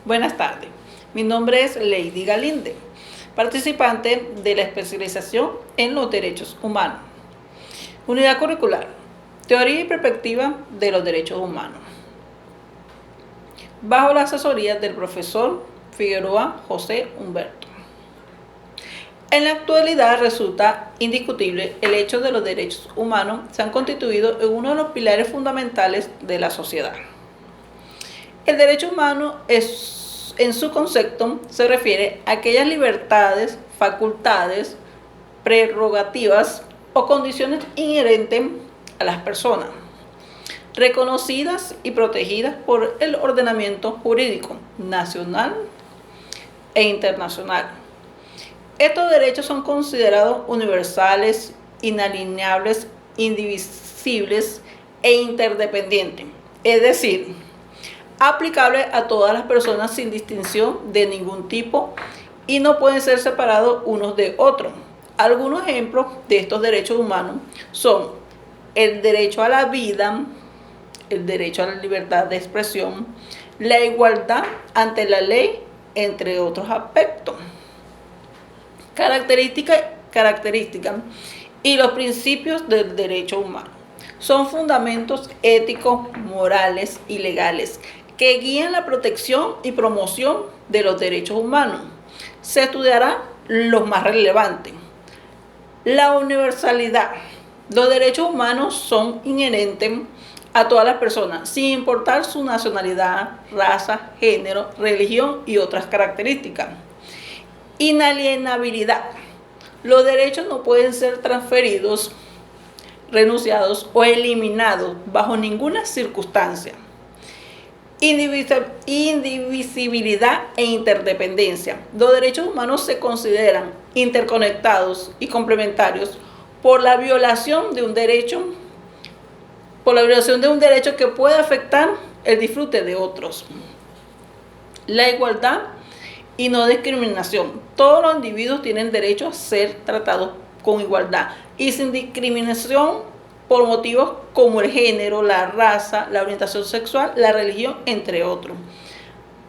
Buenas tardes, mi nombre es Lady Galinde, participante de la especialización en los derechos humanos. Unidad curricular, teoría y perspectiva de los derechos humanos. Bajo la asesoría del profesor Figueroa José Humberto. En la actualidad resulta indiscutible el hecho de los derechos humanos se han constituido en uno de los pilares fundamentales de la sociedad. El derecho humano en su concepto se refiere a aquellas libertades, facultades, prerrogativas o condiciones inherentes a las personas, reconocidas y protegidas por el ordenamiento jurídico nacional e internacional. Estos derechos son considerados universales, inalienables, indivisibles e interdependientes, es decir, aplicables a todas las personas sin distinción de ningún tipo y no pueden ser separados unos de otros. Algunos ejemplos de estos derechos humanos son el derecho a la vida, el derecho a la libertad de expresión, la igualdad ante la ley, entre otros aspectos. Características y los principios del derecho humano son fundamentos éticos, morales y legales que guían la protección y promoción de los derechos humanos. Se estudiará los más relevantes. La universalidad. Los derechos humanos son inherentes a todas las personas, sin importar su nacionalidad, raza, género, religión y otras características. Inalienabilidad. Los derechos no pueden ser transferidos, renunciados o eliminados bajo ninguna circunstancia. Indivisibilidad e interdependencia. Los derechos humanos se consideran interconectados y complementarios por la violación de un derecho que puede afectar el disfrute de otros. La igualdad y no discriminación. Todos los individuos tienen derecho a ser tratados con igualdad y sin discriminación por motivos como el género, la raza, la orientación sexual, la religión, entre otros.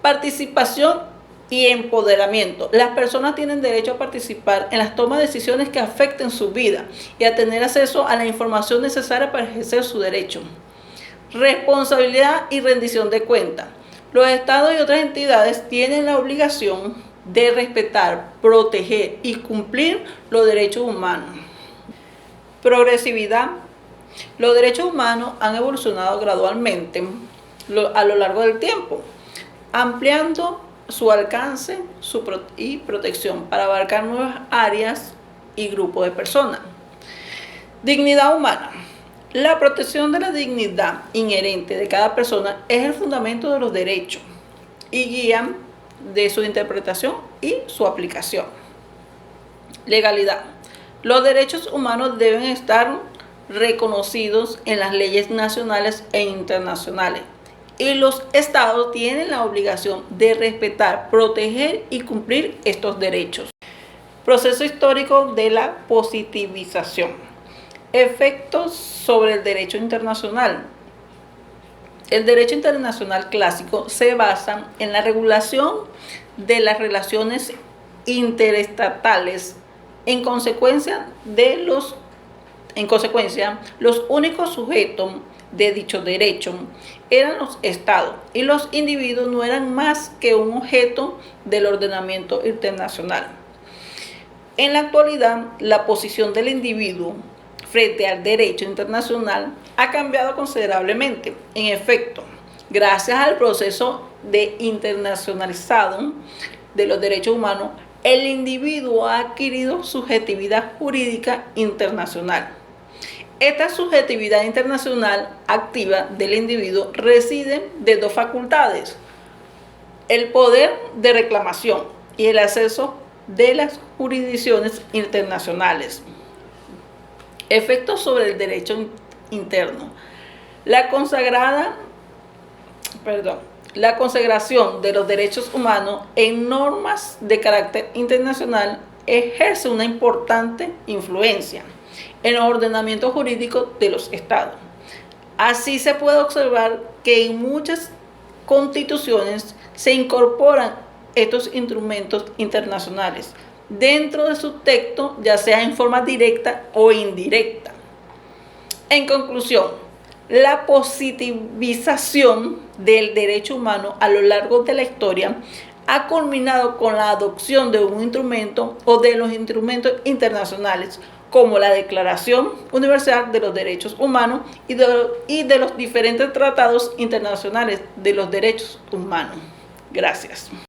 Participación y empoderamiento. Las personas tienen derecho a participar en las tomas de decisiones que afecten su vida y a tener acceso a la información necesaria para ejercer su derecho. Responsabilidad y rendición de cuentas. Los estados y otras entidades tienen la obligación de respetar, proteger y cumplir los derechos humanos. Progresividad. Los derechos humanos han evolucionado gradualmente a lo largo del tiempo, ampliando su alcance y protección para abarcar nuevas áreas y grupos de personas. Dignidad humana. La protección de la dignidad inherente de cada persona es el fundamento de los derechos y guía de su interpretación y su aplicación. Legalidad. Los derechos humanos deben estar reconocidos en las leyes nacionales e internacionales y los estados tienen la obligación de respetar, proteger y cumplir estos derechos. Proceso histórico de la positivización. Efectos sobre el derecho internacional. El derecho internacional clásico se basa en la regulación de las relaciones interestatales. En consecuencia, los únicos sujetos de dicho derecho eran los estados y los individuos no eran más que un objeto del ordenamiento internacional. En la actualidad, la posición del individuo frente al derecho internacional ha cambiado considerablemente. En efecto, gracias al proceso de internacionalización de los derechos humanos, el individuo ha adquirido subjetividad jurídica internacional. Esta subjetividad internacional activa del individuo reside de dos facultades: el poder de reclamación y el acceso de las jurisdicciones internacionales. Efectos sobre el derecho interno. La consagración de los derechos humanos en normas de carácter internacional ejerce una importante influencia en los ordenamientos jurídicos de los estados. Así se puede observar que en muchas constituciones se incorporan estos instrumentos internacionales dentro de su texto, ya sea en forma directa o indirecta. En conclusión, la positivización del derecho humano a lo largo de la historia ha culminado con la adopción de un instrumento o de los instrumentos internacionales como la Declaración Universal de los Derechos Humanos y de los diferentes tratados internacionales de los derechos humanos. Gracias.